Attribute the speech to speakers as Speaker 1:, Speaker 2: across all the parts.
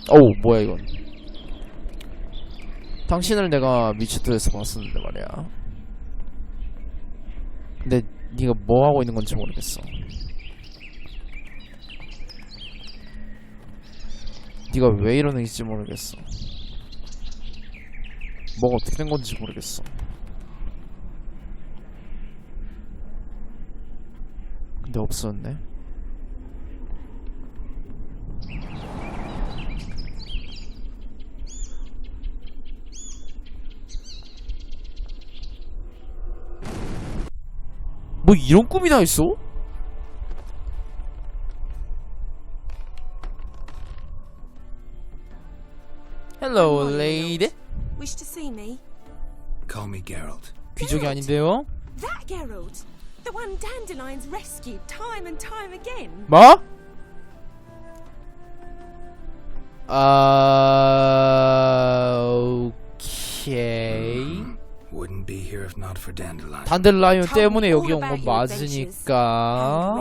Speaker 1: 어우 뭐야 이건. 당신을 내가 위치트에서 봤었는데 말이야. 근데 네가 뭐 하고 있는 건지 모르겠어. 네가 왜 이러는 건지 모르겠어. 뭐가 어떻게 된 건지 모르겠어. 근데 없었네. 뭐 이런 꿈이 다 있어? Hello, lady.
Speaker 2: Wish to see me?
Speaker 3: Call me Geralt.
Speaker 1: 귀족이 아닌데요?
Speaker 2: That Geralt, the one Dandelions rescued time and time again.
Speaker 1: 뭐? 오케이.
Speaker 3: Wouldn't be here if not for Dandelion.
Speaker 1: 단델라이언 때문에 여기 온 건 맞으니까.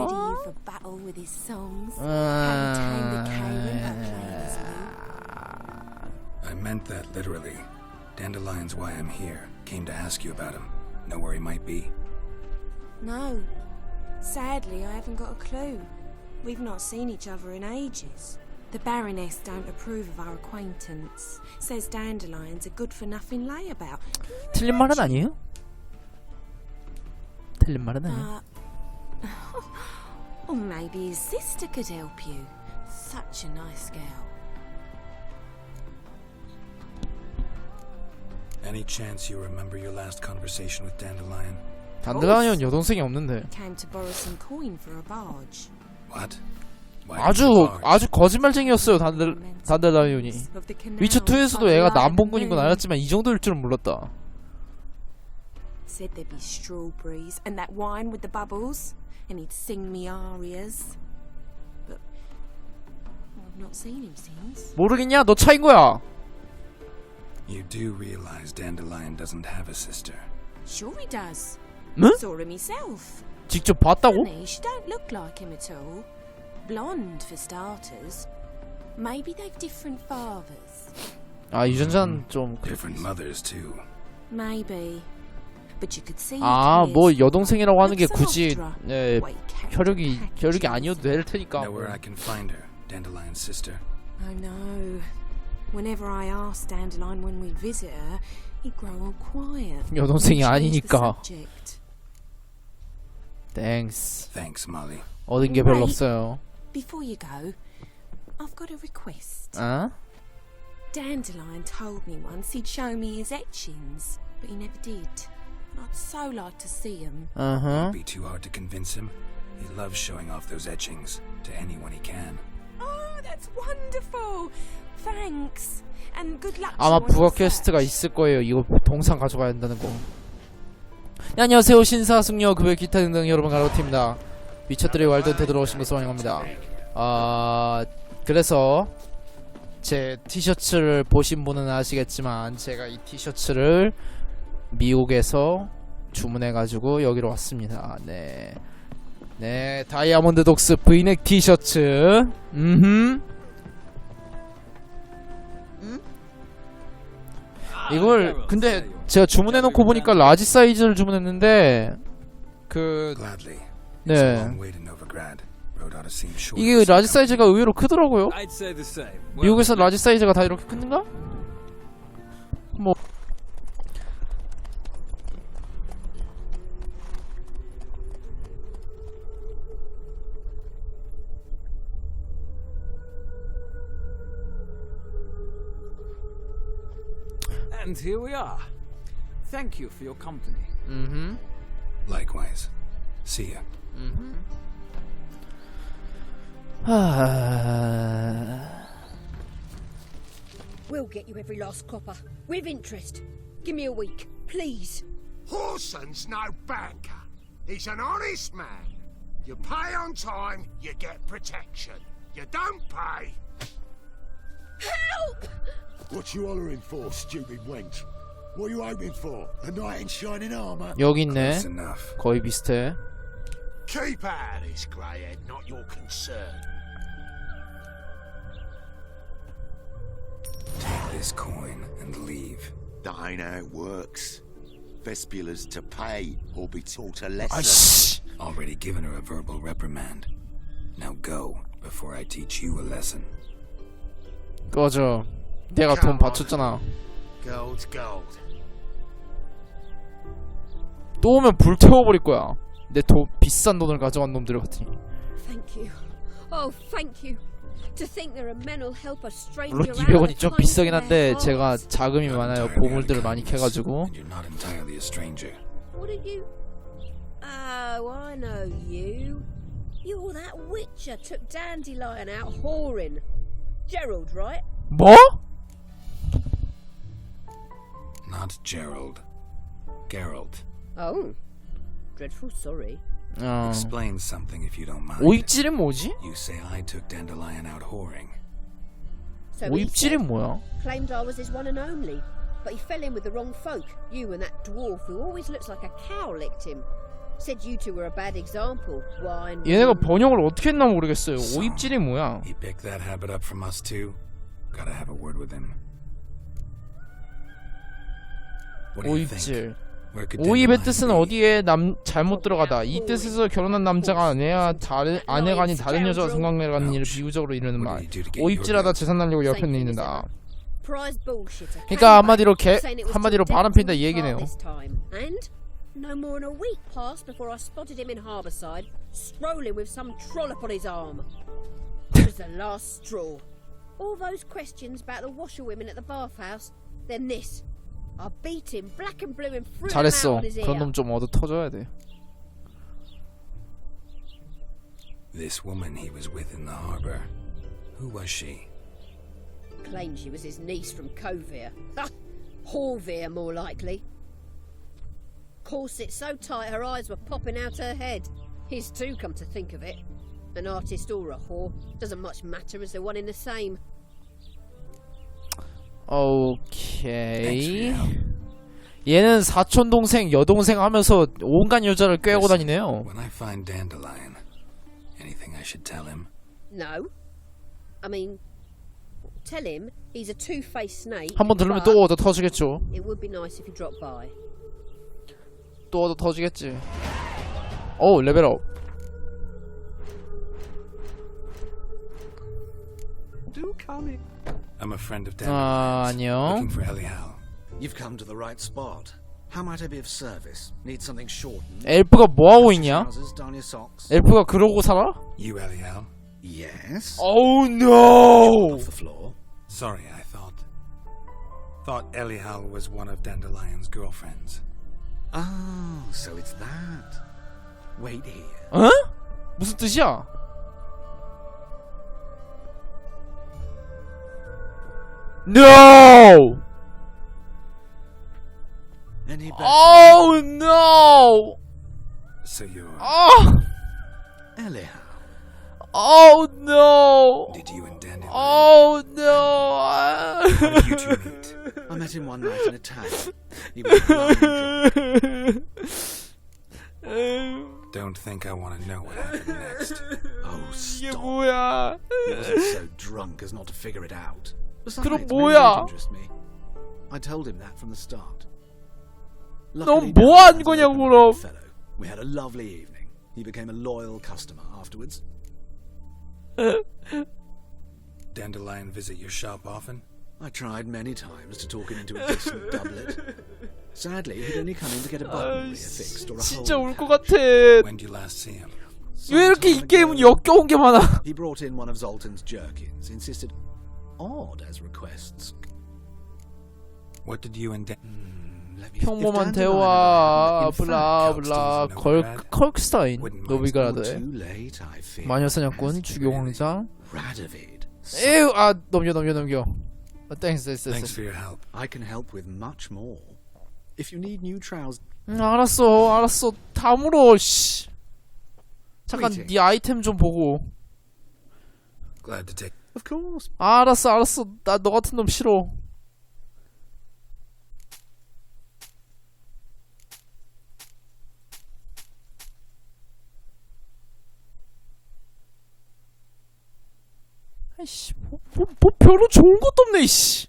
Speaker 3: I meant that literally. Dandelion's why I'm here. Came to ask you about him. Know where he might be?
Speaker 2: No. Sadly, I haven't got a clue. We've not seen each other in ages. The Baroness don't approve of our acquaintance. Says Dandelion's a good-for-nothing layabout.
Speaker 1: 틀린 말은 아니에요? 틀린 말은 아니에요.
Speaker 2: Or maybe his sister could help you. Such a nice girl.
Speaker 3: Any chance you remember your last conversation with Dandelion?
Speaker 1: 단델라이언 여동생이 없는데.
Speaker 2: Came to borrow some coin for a barge.
Speaker 3: What?
Speaker 1: 아주 거짓말쟁이였어요. 단델라이언이. 위쳐 2에서도 애가 남봉꾼인 건 알았지만 이 정도일 줄은 몰랐다.
Speaker 2: Said there'd be strawberries and that wine with the bubbles, and he'd sing me arias. But I've not seen him since.
Speaker 1: 모르겠냐? 너 차인 거야.
Speaker 3: You do realize Dandelion doesn't have a sister.
Speaker 2: Sure he does.
Speaker 1: 응?
Speaker 2: Saw him myself.
Speaker 1: 직접 봤다고?
Speaker 2: Funny, she don't look like him at all. Blonde for starters. Maybe they've different fathers.
Speaker 1: 아 유전자는 좀
Speaker 3: Different mothers too.
Speaker 2: Maybe. But you could see.
Speaker 1: 아 뭐 여동생이라고 하는 게 굳이 혈육이 아니어도 될 테니까.
Speaker 3: Know where I can find her, Dandelion's sister.
Speaker 2: I know. Whenever I asked Dandelion when we'd visit her, he'd grow all quiet.
Speaker 1: 여동생이
Speaker 2: Change the
Speaker 1: 아니니까.
Speaker 2: subject.
Speaker 1: Thanks.
Speaker 3: Thanks, Molly.
Speaker 1: 얻은 게 별로 없어요.
Speaker 2: Before you go, I've got a request.
Speaker 1: 어?
Speaker 2: Dandelion told me once he'd show me his etchings, but he never did. I'd so like to see them.
Speaker 1: Uh-huh.
Speaker 3: Won't be too hard to convince him. He loves showing off those etchings to anyone he can.
Speaker 2: Oh, that's wonderful. Thanks. And good luck.
Speaker 1: 아마 부가 퀘스트가 있을 거예요. 이거 동상 가져가야 한다는 거. 네, 안녕하세요. 신사숙녀 그외 기타 등등 여러분 가로팀입니다. 위쳐들이 왈든 테드로 오신 것을 환영합니다. 그래서 제 티셔츠를 보신 분은 아시겠지만 제가 이 티셔츠를 미국에서 주문해가지고 여기로 왔습니다. 네, 네, 다이아몬드 독스 브이넥 티셔츠. 이걸 근데 제가 주문해놓고 보니까 라지 사이즈를 주문했는데 네, 이게 라지 사이즈가 의외로 크더라고요. 미국에서 라지 사이즈가 다 이렇게 큰가? 뭐
Speaker 4: And here we are. Thank you for your company.
Speaker 3: Likewise. See ya.
Speaker 5: We'll get you every last copper, with interest. Give me a week, please.
Speaker 6: Horson's no banker. He's an honest man. You pay on time, you get protection. You don't pay.
Speaker 5: Help!
Speaker 6: What you hollering for, stupid wench? What are you hoping for? A knight in shining armor?
Speaker 1: 여기 있네.
Speaker 3: That's enough.
Speaker 1: 거의 비슷해.
Speaker 6: Keep out of this, greyhead, not your concern.
Speaker 3: this coin and leave.
Speaker 7: That ain't how it works. Vespula's to pay or be taught a lesson.
Speaker 1: 아이씨.
Speaker 3: Already given her a verbal reprimand. Now go before I teach you a lesson.
Speaker 1: 꺼져. 내가 돈 받쳤잖아.
Speaker 6: Gold's gold.
Speaker 1: 또 오면 불태워버릴 거야. 내 돈 비싼 돈을 가져간 놈들 같으니.
Speaker 5: Thank you. Oh, thank you. To think there are men who'll help a stranger
Speaker 1: 물론
Speaker 5: out
Speaker 1: 200원이
Speaker 5: of
Speaker 1: 좀
Speaker 5: time
Speaker 1: 비싸긴
Speaker 5: for
Speaker 1: 한데
Speaker 5: their
Speaker 1: 제가
Speaker 5: hearts.
Speaker 1: 자금이 많아요. 보물들을 많이 캐가지고.
Speaker 3: And you're not entirely a stranger.
Speaker 5: What are you? Oh, I know you. You're that witcher took Dandelion out whoring. Gerald, right?
Speaker 1: 뭐?
Speaker 3: Not Gerald. Geralt.
Speaker 5: Oh, dreadful sorry.
Speaker 3: Explain something if you don't mind.
Speaker 1: 오입질이 뭐지?
Speaker 3: You say I took Dandelion out whoring.
Speaker 5: So he
Speaker 1: 오입질이
Speaker 5: said,
Speaker 1: 뭐야?
Speaker 5: claimed I was his one and only, but he fell in with the wrong folk. You and that dwarf who always looks like a cow licked him. Said you two were a bad example. Wine.
Speaker 1: 얘네가 번역을 어떻게 했나 모르겠어요.
Speaker 3: So,
Speaker 1: 오입질이 뭐야?
Speaker 3: He picked that habit up from us too. Gotta have a word with him. What do you think?
Speaker 1: 오입질.
Speaker 3: Where could
Speaker 1: 오입의
Speaker 3: Dandelion
Speaker 1: 뜻은
Speaker 3: be?
Speaker 1: 어디에 잘못 들어가다. 이 뜻에서 결혼한 남자가 아내가 아내가 아닌 다른 여자와 성관계를 갖는 일을 비유적으로 이루는 말. 오입질하다 재산 날리고 옆에 있는다.
Speaker 5: Prize bullshitter.
Speaker 1: 그러니까 한마디로
Speaker 5: Saying it was
Speaker 1: 한마디로
Speaker 5: too
Speaker 1: 바람
Speaker 5: dead
Speaker 1: 핀다 이
Speaker 5: to
Speaker 1: 얘기네요.
Speaker 5: part this time. And no more than a week passed before I spotted him in Harbourside, strolling with some trollop on his arm. It was the last straw. All those questions about the washerwomen at the bathhouse, then this. I beat him black and blue and threw him out
Speaker 1: 잘했어.
Speaker 5: on his ear.
Speaker 1: 그런 놈 좀 얻어 터져야 돼.
Speaker 3: This woman he was with in the harbor. Who was she?
Speaker 5: Claimed she was his niece from Covere. Horvere, more likely. Corset so tight her eyes were popping out her head. His too, come to think of it. An artist or a whore doesn't much matter as they're one in the same.
Speaker 1: 오케이. 얘는 사촌 동생, 여동생 하면서 온갖 여자를 꿰고 다니네요.
Speaker 3: When I find Dandelion, anything I should tell him?
Speaker 5: No. I mean, tell him he's a two-faced snake.
Speaker 1: 한번 들으면
Speaker 5: but
Speaker 1: 또 얻어 터지겠죠.
Speaker 5: it would be nice if he dropped by.
Speaker 1: 또 얻어 터지겠지. 오, 레벨업.
Speaker 8: Do come in.
Speaker 3: I'm a friend of
Speaker 1: 아,
Speaker 3: Dandelion's.
Speaker 1: 안녕.
Speaker 3: Looking for Elial.
Speaker 8: You've come to the right spot. How might I be of service? Need something shortened?
Speaker 1: 엘프가 뭐하고 있냐?
Speaker 8: Trousers, down your socks.
Speaker 1: 엘프가 그러고 살아?
Speaker 3: You, Elial?
Speaker 8: Yes.
Speaker 1: Oh no!
Speaker 8: Off the floor.
Speaker 3: Sorry, I thought Elial was one of Dandelion's girlfriends.
Speaker 8: Oh, so it's that. Wait here.
Speaker 1: 어? 무슨 뜻이야? No!
Speaker 8: Any better?
Speaker 1: Oh no!
Speaker 3: So you're...
Speaker 1: Oh!
Speaker 8: Eliha.
Speaker 1: Oh no!
Speaker 3: Did you and Dandelion...
Speaker 1: Oh no!
Speaker 3: How did you two meet?
Speaker 8: I met him one night in a tavern. He was blind drunk.
Speaker 3: Don't think I want to know what happened next.
Speaker 8: Oh,
Speaker 1: 이게
Speaker 8: stop.
Speaker 1: 뭐야?
Speaker 8: He wasn't so drunk as not to figure it out. Besides,
Speaker 1: 그럼
Speaker 8: maybe
Speaker 1: 뭐야?
Speaker 8: it didn't interest me. I told him that from the start.
Speaker 1: 넌
Speaker 8: Luckily,
Speaker 1: 뭐 한
Speaker 8: Dandelion's an
Speaker 1: 거냐고,
Speaker 8: open-minded
Speaker 1: 그럼.
Speaker 8: fellow. We had a lovely evening. He became a loyal customer afterwards.
Speaker 3: Dandelion visit your shop often?
Speaker 8: I tried many times to talk him into a decent doublet. Sadly, he'd only come in to get a button fixed or a
Speaker 1: 진짜
Speaker 8: hole
Speaker 1: 울 것
Speaker 8: patched.
Speaker 1: 같아.
Speaker 3: When did you last see him?
Speaker 1: 왜 이렇게 이
Speaker 8: Some time
Speaker 1: 게임은
Speaker 8: ago,
Speaker 1: 역겨운 게 많아?
Speaker 8: He brought in one of Zoltan's jerkins, insisted odd as requests.
Speaker 3: What did you and
Speaker 8: Let me
Speaker 1: 평범한
Speaker 8: if
Speaker 1: 대화
Speaker 8: Dandelion and I,
Speaker 1: 블라
Speaker 8: in fact,
Speaker 1: 블라
Speaker 3: Calston's
Speaker 1: 걸
Speaker 3: no
Speaker 1: 컬크스타인
Speaker 3: Wouldn't mind
Speaker 1: 노비가라도에
Speaker 8: too late, I fear.
Speaker 1: 마녀사냥꾼 주교광장
Speaker 8: Radovid.
Speaker 1: 에휴 아 넘겨 땡스
Speaker 3: Thanks for your help.
Speaker 8: I can help with much more. If you need new trousers,
Speaker 1: 알았어 다 물어 씨 잠깐 네 아이템 좀 보고
Speaker 3: Glad to take...
Speaker 8: of course.
Speaker 1: 알았어 나 너 같은 놈 싫어 아이씨 뭐 별로 좋은 것도 없네 이씨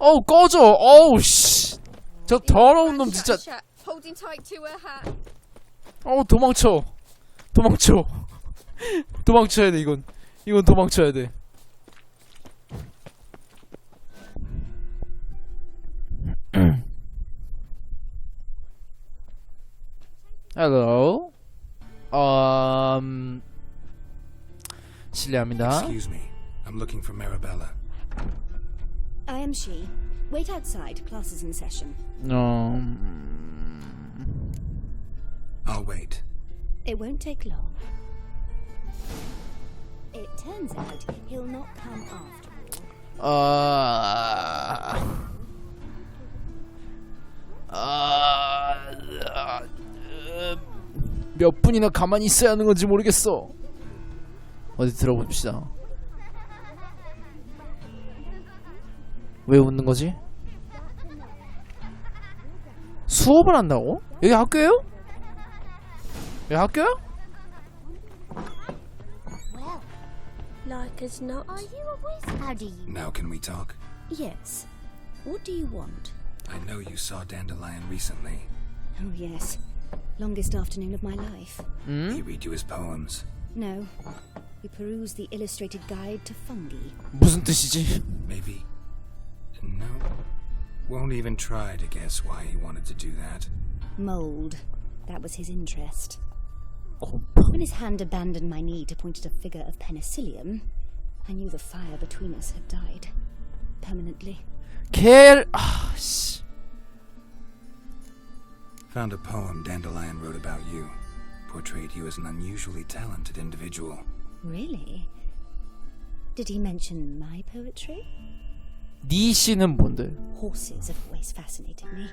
Speaker 1: 어우 꺼져. 어우 씨. 저 더러운 놈 진짜.
Speaker 5: Holding tight to her hat.
Speaker 1: 어우 도망쳐. 도망쳐. 도망쳐야 돼 이건. 이건 도망쳐야 돼. Hello. 실례합니다.
Speaker 3: Excuse me. I'm looking for Marabella.
Speaker 9: I am she. Wait outside. Class is in session.
Speaker 3: I'll wait.
Speaker 9: It won't take long. It turns out he'll not come after all.
Speaker 1: 몇 분이나 가만히 있어야 하는 건지 모르겠어. 어디 들어봅시다. 왜 웃는 거지? 수업을 한다고? 여기 학교예요? 여기 학교야?
Speaker 9: Well,
Speaker 2: Like as not.
Speaker 9: are you a whiz? How do you?
Speaker 3: Now can we talk?
Speaker 9: Yes. What do you want?
Speaker 3: I know you saw Dandelion recently.
Speaker 9: Oh yes. Longest afternoon of my life.
Speaker 3: He read you his poems.
Speaker 9: No. We perused the illustrated guide to fungi.
Speaker 1: 무슨 뜻이지?
Speaker 3: Maybe. No. Won't even try to guess why he wanted to do that.
Speaker 9: Mold. That was his interest.
Speaker 1: 곰팡.
Speaker 9: When his hand abandoned my knee to point at a figure of penicillium, I knew the fire between us had died. Permanently.
Speaker 1: 씨.
Speaker 3: Found a poem Dandelion wrote about you. Portrayed you as an unusually talented individual.
Speaker 9: Really? Did he mention my poetry?
Speaker 1: 니 씨는 뭔데?
Speaker 9: Horses have always fascinated me.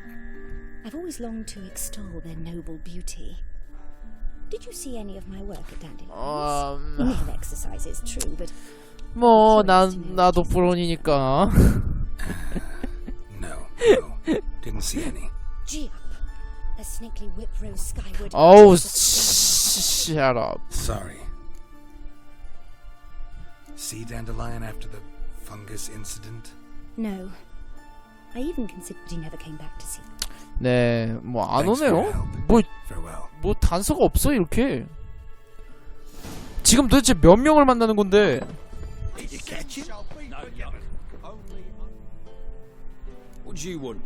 Speaker 9: I've always longed to extol their noble beauty. Did you see any of my work at Dandelion? We may have exercises, true, but
Speaker 1: 뭐 나도 불온이니까.
Speaker 3: No. Didn't see any.
Speaker 9: gee up. A snakely whip rose skyward.
Speaker 1: 어우 shut up.
Speaker 3: Sorry. See Dandelion after the fungus incident?
Speaker 9: No. I even considered he never came back to see me.
Speaker 1: 네, 뭐 안
Speaker 3: Thanks for your
Speaker 1: 오네요.
Speaker 3: help. Farewell.
Speaker 1: 뭐 단서가 없어 이렇게. 지금 도대체 몇 명을 만나는 건데?
Speaker 4: Did you catch him? No, yuck. What do you want?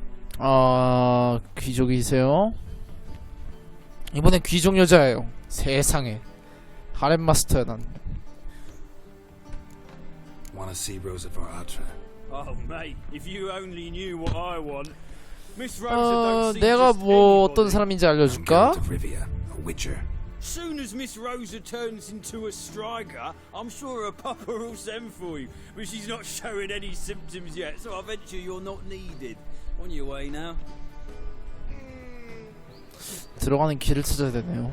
Speaker 1: 귀족이세요? 이번엔 귀족 여자예요. 세상에. 하렘 마스터야 난.
Speaker 3: Want to see Rosa Varatra?
Speaker 10: Oh, mate, if you only knew what I want. Miss Rosa don't see
Speaker 1: 내가
Speaker 10: just
Speaker 1: 뭐 어떤
Speaker 10: anybody.
Speaker 1: 사람인지
Speaker 3: I'm
Speaker 1: 알려줄까?
Speaker 3: Geralt of Rivia, a witcher.
Speaker 10: Soon as Miss Rosa turns into a striker, I'm sure her papa will send for you. But she's not showing any symptoms yet, so I venture you're not needed. On your way now.
Speaker 1: 들어가는 길을 찾아야 되네요.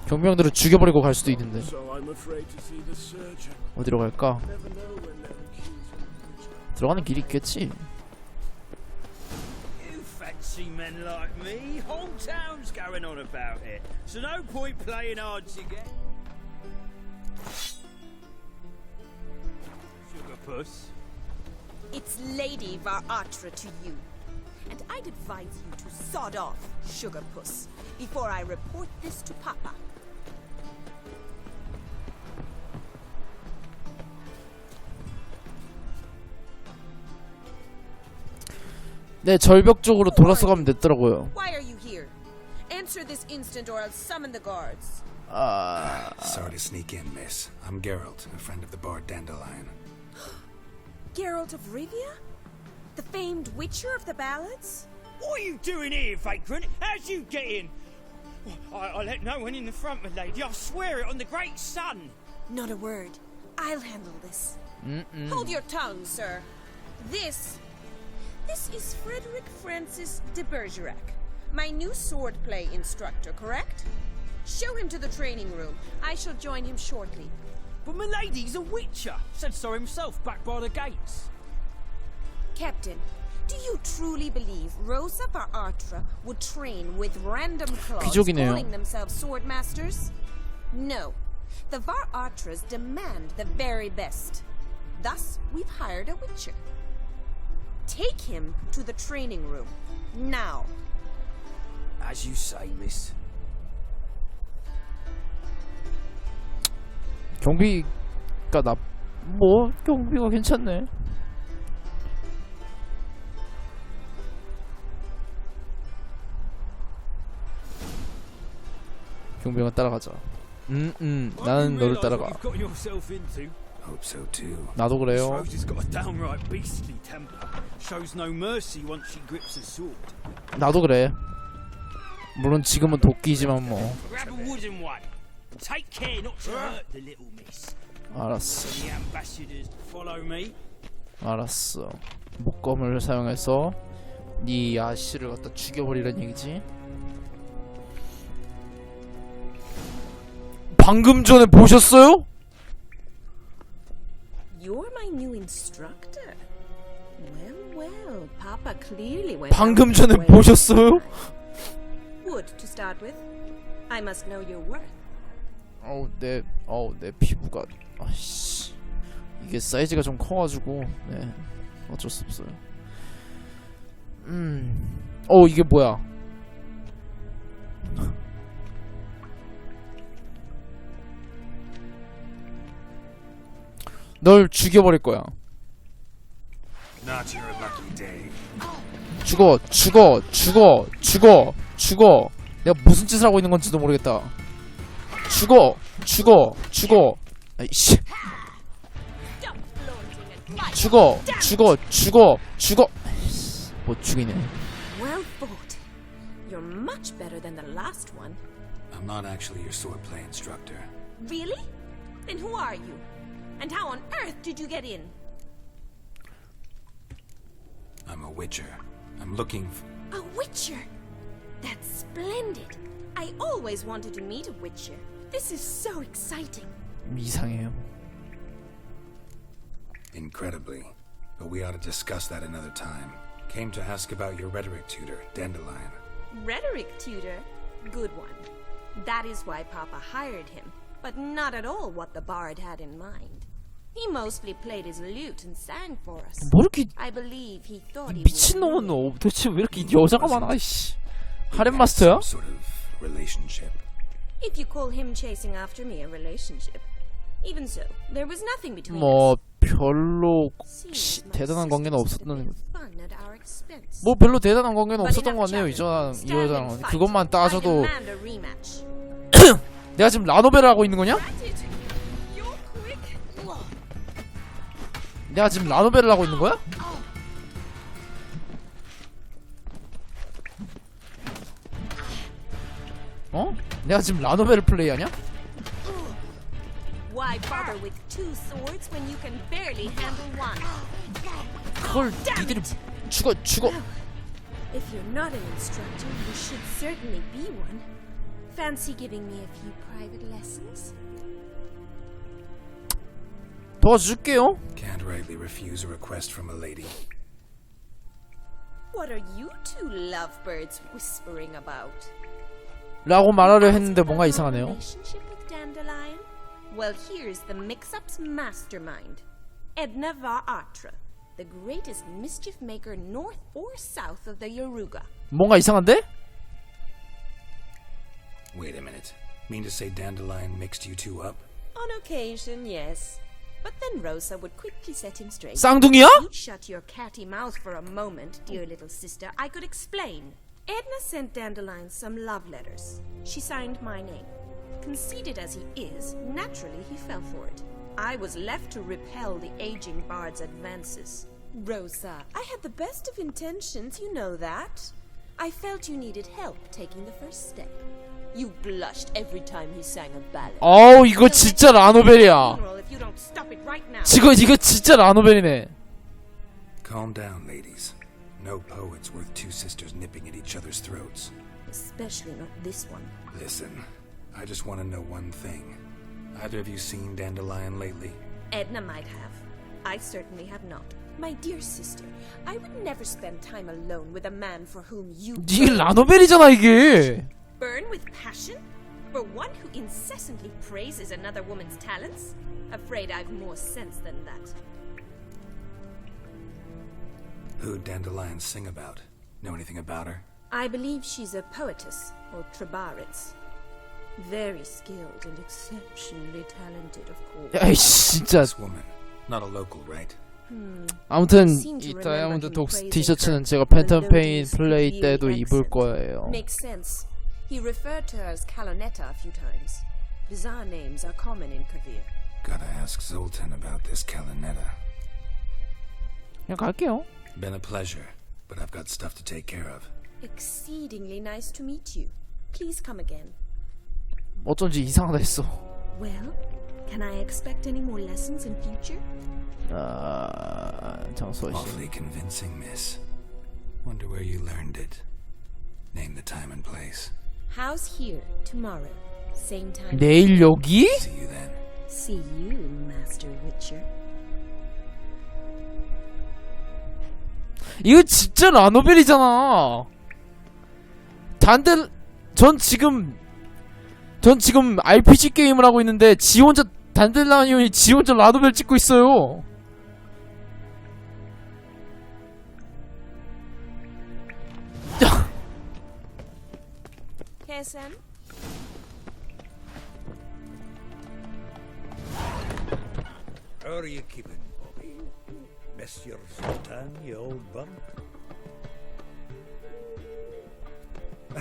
Speaker 1: 경비병들을 죽여버리고 갈 수도 있는데.
Speaker 6: So I'm afraid to see the surgeon.
Speaker 1: 어디로 갈까?
Speaker 6: Never know when they're accusing.
Speaker 1: 들어가는 길이 있겠지.
Speaker 10: You fancy men like me? Whole town's going on about it. So no point playing hard to get. Sugar puss.
Speaker 2: It's Lady Varatra to you. And I'd advise you to sod off, sugar puss, before I report this to Papa.
Speaker 1: 네, 절벽 쪽으로 돌아서 가면 됐더라고요.
Speaker 2: Why are you here? Answer this instant or I'll summon the guards.
Speaker 3: Sorry to sneak in, miss. I'm Geralt, a friend of the bard Dandelion.
Speaker 2: Geralt of Rivia? The famed witcher of the ballads?
Speaker 10: What are you doing here, vagrant? How'd you get in? I let no one in the front, my lady. I swear it on the great sun.
Speaker 2: Not a word. I'll handle this. Hold your tongue, sir. This is Frederick Francis de Bergerac, my new swordplay instructor, correct? Show him to the training room. I shall join him shortly.
Speaker 10: But my lady's a witcher. Said so himself back by the gates.
Speaker 2: Captain, do you truly believe Rosa Varatra would train with random clods
Speaker 1: 귀족이네요.
Speaker 2: calling themselves sword masters? No. The Varatras demand the very best. Thus, we've hired a witcher. Take him to the training room. Now.
Speaker 10: As you say, miss.
Speaker 1: 경비가 경비가 괜찮네. 경비가 따라가자. 나는 너를 따라가.
Speaker 10: You've got yourself into.
Speaker 3: Hope so too.
Speaker 1: 나도
Speaker 10: This
Speaker 1: 그래요.
Speaker 10: Rose has got a downright beastly temper. Shows no mercy once she grips a sword.
Speaker 1: 나도 그래. 물론 지금은 도끼지만 뭐.
Speaker 10: Grab a wooden one. Take care not to hurt the little miss.
Speaker 1: 알았어.
Speaker 10: The ambassadors follow me.
Speaker 1: 알았어. 목검을 사용해서 네 아씨를 갖다 죽여버리란 얘기지. 방금 전에 보셨어요?
Speaker 2: You're my new instructor. Well, Papa clearly went.
Speaker 1: 방금
Speaker 2: out
Speaker 1: 전에
Speaker 2: of his way.
Speaker 1: 보셨어요?
Speaker 2: Wood to start with. I must know your worth.
Speaker 1: 내 피부가 아씨 이게 사이즈가 좀 커가지고 네 어쩔 수 없어요. 이게 뭐야? 널 죽여버릴 거야.
Speaker 3: Not your lucky day.
Speaker 1: 죽어. 내가 무슨 짓을 하고 있는 건지도 모르겠다. 죽어. 아이씨. 죽어. 못 죽이네.
Speaker 2: Well fought. You're much better than the last one.
Speaker 3: I'm not actually your swordplay instructor.
Speaker 2: Really? Then who are you? And how on earth did you get in?
Speaker 3: I'm a witcher. I'm looking for...
Speaker 2: A witcher? That's splendid. I always wanted to meet a witcher. This is so exciting.
Speaker 1: 이상해요.
Speaker 3: Incredibly. But we ought to discuss that another time. Came to ask about your rhetoric tutor, Dandelion.
Speaker 2: Rhetoric tutor? Good one. That is why Papa hired him, but not at all what the bard had in mind. He mostly played his lute and sang for us.
Speaker 1: 뭐 이렇게
Speaker 2: I believe he thought he
Speaker 1: 미친놈은 도대체 왜 이렇게 여자가 많아? 씨. 하렘 마스터야?
Speaker 3: Some sort of relationship.
Speaker 2: If you call him chasing after me a relationship. Even so, there was nothing between
Speaker 1: 뭐
Speaker 2: us.
Speaker 1: 별로
Speaker 2: Seems my
Speaker 1: 대단한 관계는
Speaker 2: sisters
Speaker 1: 없었던.
Speaker 2: had fun at our expense.
Speaker 1: 뭐 별로 대단한 관계는
Speaker 2: But
Speaker 1: 없었던 것
Speaker 2: enough
Speaker 1: 같네요. 이
Speaker 2: chatting.
Speaker 1: 여자랑
Speaker 2: Stand and
Speaker 1: 그것만
Speaker 2: fight.
Speaker 1: 따져도
Speaker 2: I demand a rematch.
Speaker 1: 내가 지금 라노벨을 하고 있는 거냐?
Speaker 2: Granted. You're quick.
Speaker 1: 내가 지금 라노벨을 하고 있는 거야? 내가 지금 라노벨을 플레이하냐?
Speaker 2: Why bother with two swords when you can barely handle one?
Speaker 1: 그걸 니들이 죽어.
Speaker 2: If you're not an instructor, you should certainly be one. Fancy giving me a few private lessons?
Speaker 1: 도와줄게요.
Speaker 3: Can't rightly refuse a request from a lady.
Speaker 2: What are you two lovebirds whispering about?
Speaker 1: 라고 말하려 했는데 뭔가
Speaker 2: Ask about
Speaker 1: 이상하네요.
Speaker 2: your relationship with Dandelion? Well, here's the mix-up's mastermind. Edna Va'atra, the greatest mischief maker north or south of the Yoruga.
Speaker 1: 뭔가 이상한데?
Speaker 3: Wait a minute. Mean to say Dandelion mixed you two up?
Speaker 2: On occasion, yes. But then Rosa would quickly set him straight.
Speaker 1: 쌍둥이야?
Speaker 2: You'd shut your catty mouth for a moment, dear little sister. I could explain. Edna sent Dandelion some love letters. She signed my name. Conceited as he is, naturally he fell for it. I was left to repel the aging bard's advances. Rosa, I had the best of intentions, you know that. I felt you needed help taking the first step. You blushed every time he sang a ballad.
Speaker 1: 어우 이거 진짜 라노벨이야.
Speaker 2: If you don't stop it right now.
Speaker 1: 이거 진짜 라노벨이네.
Speaker 3: Calm down, ladies. No poet's worth two sisters nipping at each other's throats.
Speaker 2: Especially not this one.
Speaker 3: Listen, I just want to know one thing. Either of you seen Dandelion lately?
Speaker 2: Edna might have. I certainly have not. My dear sister, I would never spend time alone with a man for whom you
Speaker 1: 이게 라노벨이잖아 이게.
Speaker 2: burn with passion? For one who incessantly praises another woman's talents? Afraid I've more sense than that.
Speaker 3: Who'd Dandelion sing about? Know anything about her?
Speaker 2: I believe she's a poetess, or trabaritz. Very skilled and exceptionally talented, of course.
Speaker 1: 야이씨 진짜.
Speaker 3: This woman, not a local, right?
Speaker 1: 아무튼 이 다이아몬드 독스 티셔츠는 제가 팬텀 페인 플레이 때도 입을 거예요.
Speaker 2: Makes sense. He referred to her as Calonetta a few times. Bizarre names are common in Kavir.
Speaker 3: Gotta ask Zoltan about this Calonetta.
Speaker 1: 그냥 갈게요.
Speaker 3: Been a pleasure, but I've got stuff to take care of.
Speaker 2: Exceedingly nice to meet you. Please come again.
Speaker 1: 어쩐지 이상하다 했어.
Speaker 2: Well, can I expect any more lessons in future?
Speaker 1: 장소씨.
Speaker 3: Awfully convincing, miss. Wonder where you learned it. Name the time and place.
Speaker 2: House here tomorrow. Same time.
Speaker 1: 내일 여기?
Speaker 3: See you then.
Speaker 2: See you, Master Witcher.
Speaker 1: 이거 진짜 라노벨이잖아. 전 지금 RPG 게임을 하고 있는데 지 혼자 단델라이언이 지 혼자 라노벨 찍고 있어요.
Speaker 2: Kesem?
Speaker 10: How are you keeping, Bobby? Miss your Zoltan, you old bum?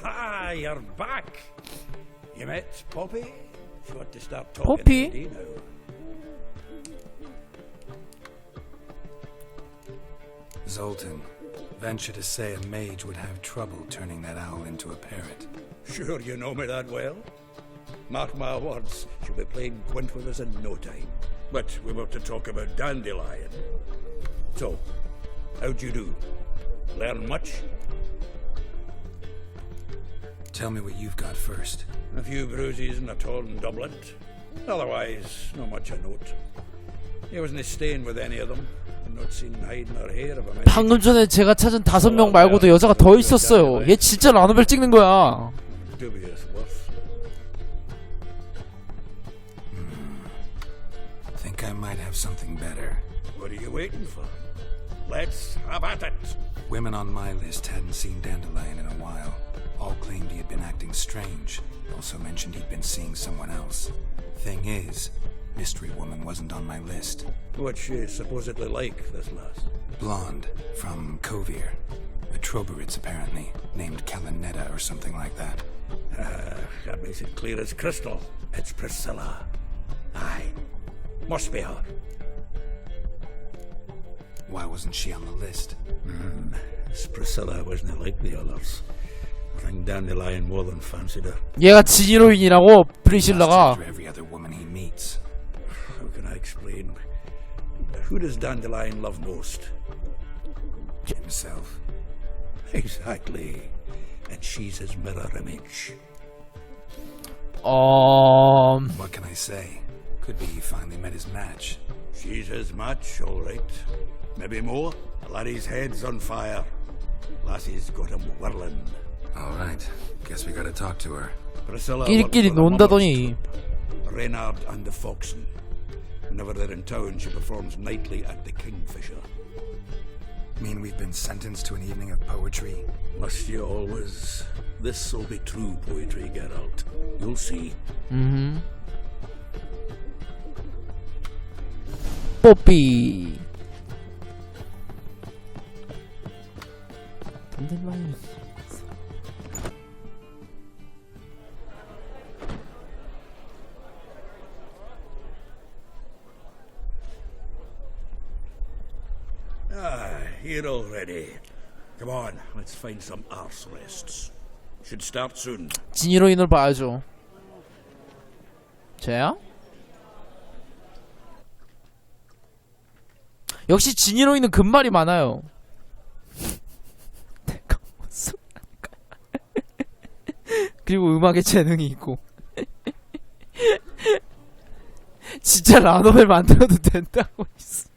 Speaker 10: Ah, you're back! You met Poppy? She want to start talking
Speaker 1: Poppy?
Speaker 10: to you now.
Speaker 3: Zoltan, venture to say a mage would have trouble turning that owl into a parrot.
Speaker 10: Sure you know me that well. Mark my words, she'll be playing quint with us in no time. But we were to talk about Dandelion. So, how'd you do? Learn much?
Speaker 3: Tell me what you've got first.
Speaker 10: A few bruises and a torn doublet. Otherwise, not much a note. He wasn't staying with any of them. I'm not seen hiding or hair of him.
Speaker 1: 방금 전에 제가 찾은 5명 말고도 여자가 더 있었어요. 얘 진짜 라노벨 찍는 거야.
Speaker 10: Dubious worth.
Speaker 3: Think I might have something better.
Speaker 10: What are you waiting for? Let's have at it.
Speaker 3: Women on my list hadn't seen Dandelion in a while. All claimed he had been acting strange. Also mentioned he'd been seeing someone else. Thing is, Mystery Woman wasn't on my list.
Speaker 10: What's she supposedly like, this lass?
Speaker 3: Blonde, from Kovir. A Troberitz, apparently, named Calonetta or something like that.
Speaker 10: That makes it clear as crystal. It's Priscilla. Aye. Must be her.
Speaker 3: Why wasn't she on the list?
Speaker 10: This Priscilla wasn't like the others. I think Dandelion more than fancied her.
Speaker 1: 얘가 진히로인이라고 프리실라가.
Speaker 3: After every other woman he meets.
Speaker 10: How can I explain? Who does Dandelion love most?
Speaker 3: Himself.
Speaker 10: Exactly. And she's his mirror image.
Speaker 3: What can I say? Could be he finally met his match.
Speaker 10: She's his match, all right. Maybe more. Laddie's head's on fire. Lassie's got him whirling.
Speaker 3: All right. Guess we gotta talk to her.
Speaker 10: Priscilla
Speaker 1: 끼리끼리 논다더니.
Speaker 10: Reynard and the Foxen. Whenever they're in town, she performs nightly at the Kingfisher.
Speaker 3: Mean we've been sentenced to an evening of poetry?
Speaker 10: Must you always? This'll be true poetry, Geralt. You'll see.
Speaker 1: 뽀삐. 단델라이언.
Speaker 10: Here already. Come on, let's find some arse rests. Should start soon.
Speaker 1: 진히로인을 봐야죠. 쟤야? 역시 진히로인은 금발이 많아요. 내가 무슨 그리고 음악에 재능이 있고. 진짜 라노벨 만들어도 된다고 있어.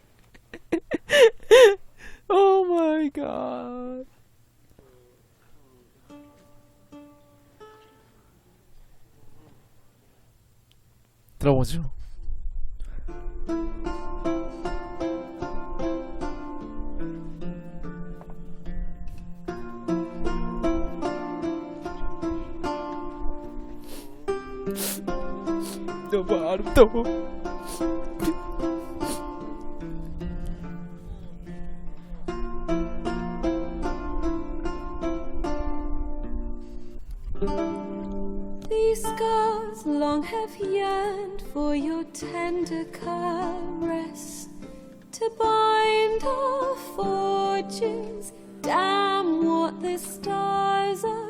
Speaker 1: 오 마이 갓. 들어보죠. 너무 아름다워.
Speaker 2: These scars long have yearned for your tender caress, to bind our fortunes. Damn what the stars are.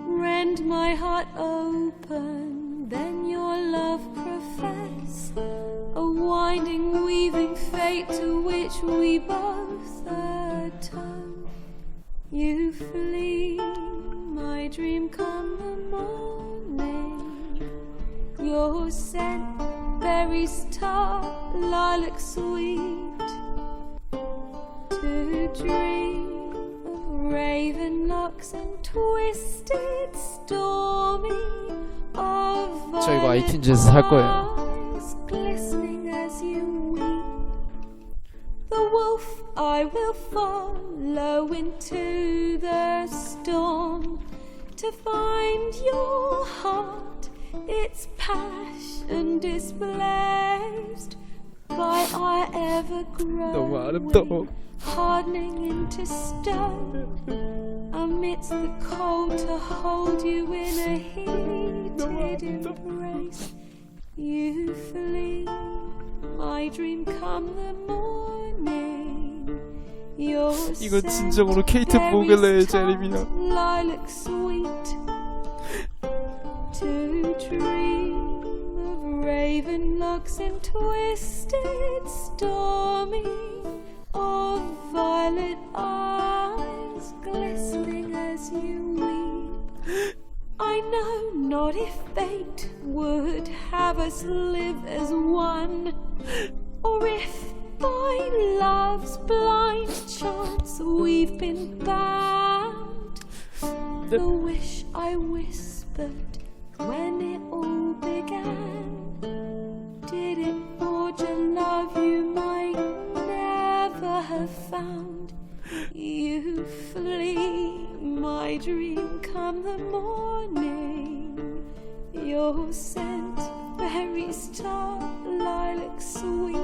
Speaker 2: Rend my heart open, then your love profess. A winding, weaving fate to which we both atone. You flee, my dream come the morning. Your scent, berry star, lilac sweet. To dream of raven locks and twisted stormy of
Speaker 1: 저 이거 아이튠즈에서 살 거예요.
Speaker 2: eyes glistening as you weep. The wolf I will follow into the storm, to find your heart, its passion displaced by our
Speaker 1: 너무 아름다워.
Speaker 2: ever-growing, hardening into stone. Amidst the cold, to hold you in a heated embrace. You flee, my dream come the morning. Your
Speaker 1: 이건 진정으로 케이트 모글레의 재림이야.
Speaker 2: lilac sweet. To dream of raven locks and twisted stormy, of violet eyes glistening as you weep. I know not if fate would have us live as one, or if by love's blind chance we've been bound. The wish I whispered when it all began, did it forge a love you might never have found? You flee, my dream come the morning. Your scent, berry star, lilac sweet.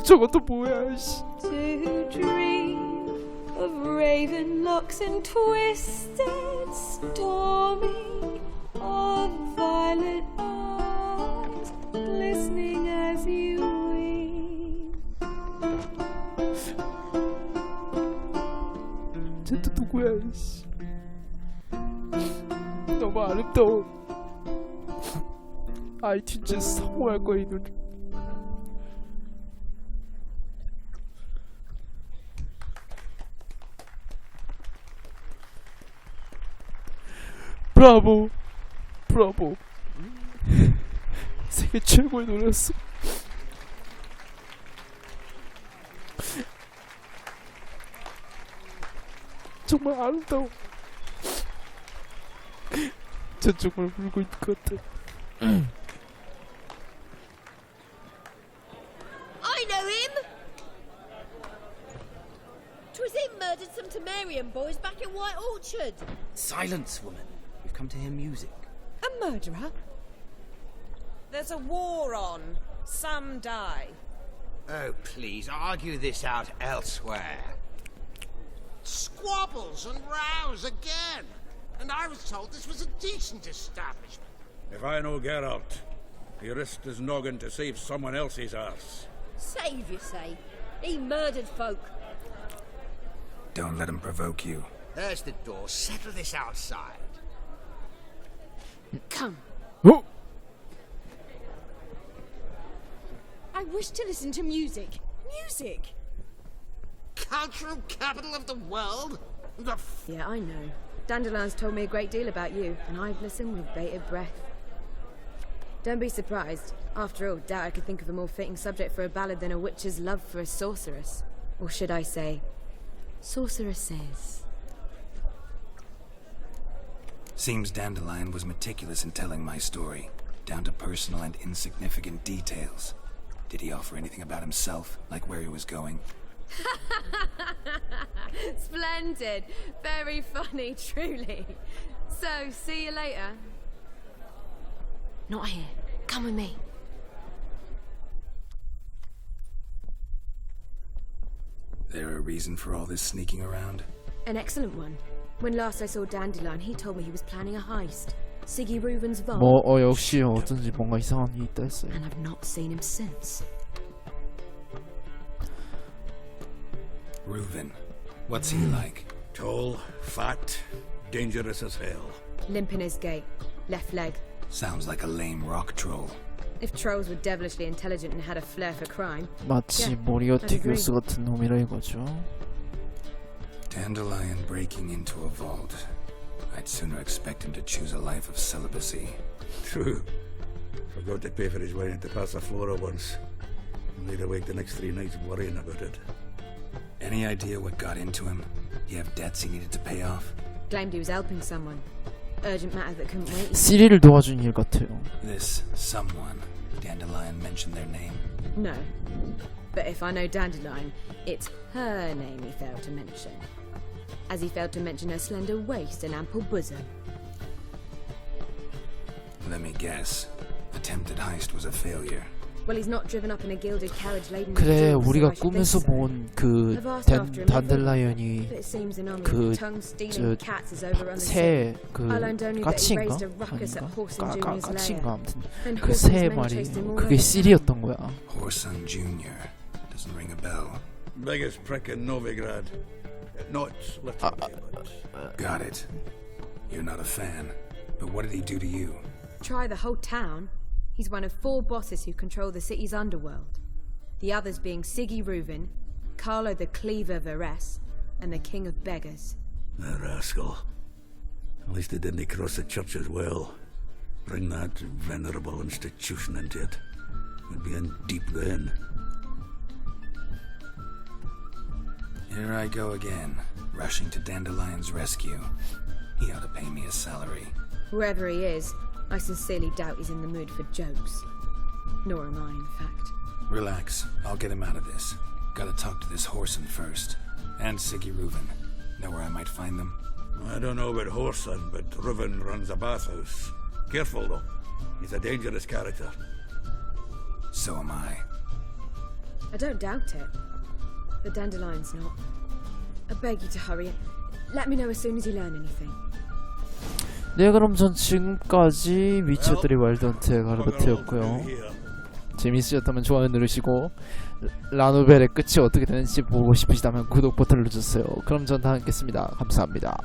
Speaker 1: 저것도 뭐야, 씨.
Speaker 2: To dream of raven locks and twisted stormy, of violet eyes glistening as you weep.
Speaker 1: 쟤또 누구야, 씨. 너무 아름다워. 아이튠즈에서 성공할 거야, 이 노래. 브라보, 브라보. 세계 최고의 노래였어. 정말 아름다워. 전 정말 울고 있는 것 같아.
Speaker 5: I know him! 'Twas him murdered some Temerian boys back in White Orchard.
Speaker 11: Silence, woman. We've come to hear music.
Speaker 12: A murderer? There's a war on. Some die.
Speaker 6: Oh, please, argue this out elsewhere. Squabbles and rows again. And I was told this was a decent establishment.
Speaker 10: If I know Geralt, he risked his noggin to save someone else's arse.
Speaker 5: Save, you say? He murdered folk.
Speaker 3: Don't let him provoke you.
Speaker 6: There's the door. Settle this outside.
Speaker 12: Come.
Speaker 1: Oh!
Speaker 12: I wish to listen to music. Music!
Speaker 6: Cultural capital of the world?
Speaker 13: Yeah, I know. Dandelion's told me a great deal about you, and I've listened with bated breath. Don't be surprised. After all, doubt I could think of a more fitting subject for a ballad than a witch's love for a sorceress. Or should I say, sorceresses.
Speaker 3: Seems Dandelion was meticulous in telling my story, down to personal and insignificant details. Did he offer anything about himself, like where he was going?
Speaker 13: Splendid. Very funny, truly. So, see you later.
Speaker 12: Not here.
Speaker 2: Come with me.
Speaker 3: There a reason for all this sneaking around?
Speaker 13: An excellent one. When last I saw Dandelion, he told me he was planning a heist. Siggy Reuven's vault.
Speaker 1: 역시 어쩐지 뭔가 이상한 게 있다 했어요.
Speaker 13: And I've not seen him since.
Speaker 3: Reuven. What's he like?
Speaker 10: Tall, fat, dangerous as hell.
Speaker 13: Limp in his gait. Left leg.
Speaker 3: Sounds like a lame rock troll.
Speaker 13: If trolls were devilishly intelligent and had a flair for crime.
Speaker 1: 마치 모리어티교스 같은 놈이라 이거죠.
Speaker 3: Dandelion breaking into a vault. I'd sooner expect him to choose a life of celibacy.
Speaker 10: True. Forgot to pay for his wine at the Casa Flora once. Laid awake the next 3 nights worrying about it.
Speaker 3: Any idea what got into him? He have debts he needed to pay off?
Speaker 13: Claimed he was helping someone. Urgent matter that couldn't wait.
Speaker 1: 시리를 도와준 일 같아요.
Speaker 3: This someone, Dandelion mentioned their name?
Speaker 13: No. But if I know Dandelion, it's her name he failed to mention. As he failed to mention her slender waist and ample bosom.
Speaker 3: Let me guess. Attempted heist was a failure.
Speaker 13: Well, he's not driven up in a gilded carriage laden with
Speaker 1: 그래,
Speaker 13: jewels,
Speaker 1: 우리가
Speaker 13: so I should
Speaker 1: 꿈에서
Speaker 13: think so.
Speaker 1: 본 그
Speaker 13: I've asked after him
Speaker 1: 단델라이언이
Speaker 13: but it seems an
Speaker 1: 그
Speaker 13: tongue-stealing cats has overrun the
Speaker 1: 새
Speaker 13: city.
Speaker 1: 그
Speaker 13: I learned only that he
Speaker 1: 까치인가?
Speaker 13: raised a ruckus at
Speaker 1: 아닌가?
Speaker 13: Horson Jr.'s
Speaker 1: 까치인가
Speaker 13: lair.
Speaker 1: 아무튼
Speaker 13: And
Speaker 1: 그
Speaker 13: Horson's
Speaker 1: 새
Speaker 13: men
Speaker 1: 말이
Speaker 13: chased him all
Speaker 1: 그게
Speaker 13: over
Speaker 1: 시리였던 거야.
Speaker 3: Horson Jr. Doesn't ring a bell.
Speaker 10: Biggest prick in Novigrad. Not literally, but...
Speaker 3: Got it. You're not a fan. But what did he do to you?
Speaker 13: Try the whole town. He's one of 4 bosses who control the city's underworld. The others being Siggy Reuven, Carlo the Cleaver Varese, and the King of Beggars.
Speaker 10: The rascal. At least he didn't cross the church as well. Bring that venerable institution into it. We'd be in deep then.
Speaker 3: Here I go again, rushing to Dandelion's rescue. He ought to pay me a salary.
Speaker 13: Wherever he is, I sincerely doubt he's in the mood for jokes. Nor am I, in fact.
Speaker 3: Relax, I'll get him out of this. Gotta talk to this Horson first. And Siggy Reuven. Know where I might find them?
Speaker 10: I don't know about Horson, but Reuven runs a bathhouse. Careful, though. He's a dangerous character.
Speaker 3: So am I.
Speaker 13: I don't doubt it. But Dandelion's not. I beg you to hurry. Let me know as soon as you learn anything.
Speaker 1: 네, 그럼 전 지금까지 위쳐3 와일드헌트의 가르베트였고요. 재밌으셨다면 좋아요 누르시고 라노벨의 끝이 어떻게 되는지 보고 싶으시다면 구독 버튼을 눌러주세요. 그럼 전 다음에 뵙겠습니다. 감사합니다.